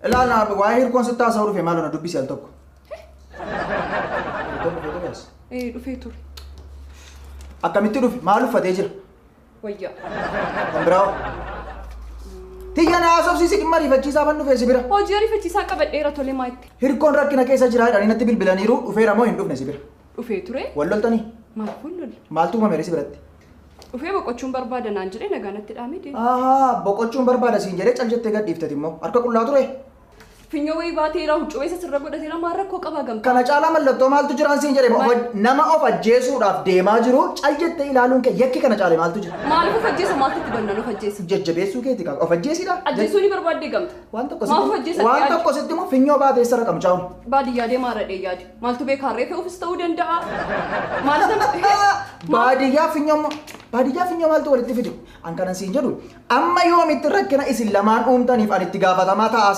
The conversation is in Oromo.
لا أنا waa'ee hirkoon sitti haasa'uu dhufe maaloo na dubbisi al tokko. dhufee ture. Akkamitti dhufe maal uffatee jira? Wayyaa. Kan biraa tiiyyaa na haasofsiisi dhimma ariifachiisaa fan dhufee si bira. Hojii ariifachiisaa qabadheera tole maayitti. Hirkoon rakkina keessa jira jedhanii natti bilbilaniiru dhufeera moo hin dhufne si bira? Dhufee ture. Wal loltanii? Maal fuullol? Maaltu uumame si biratti? Dhufee boqochuun barbaada naan jedhee nagaa natti dhaamee deema. Boqochuun barbaada siin jedhee cal jettee gad dhiiftati immoo harka qullaa ture. Finyoo wayii baateera huccuu isa sirra godhateera maal rakkoo qabaa gamtaa. Kana caalaa mallattoo maaltu jiraan siin jedhee nama of ajjeesuudhaaf deemaa jiru cal jettee ilaaluun kee yakki kana caalee maaltu jira? Maaliif of ajjeesa maaltu itti bannaan of ajjeesa? Jajjabeessuu keeti kaa of ajjeesidha? Ajjeesuu ni barbaaddee gamta. Waan tokko sitti immoo finyoo baatee isa raqam caa'uun. Baadiyyaa deemaa radhee yaadi. Maaltu beekaa reefee ofis ta'uu danda'a. Baadiyyaa finyoo maaltu walitti fidu? An kanan siin jedhu amma yoomitti rakkina isin lamaan uumtaniif an itti gaafatamaa ta'a.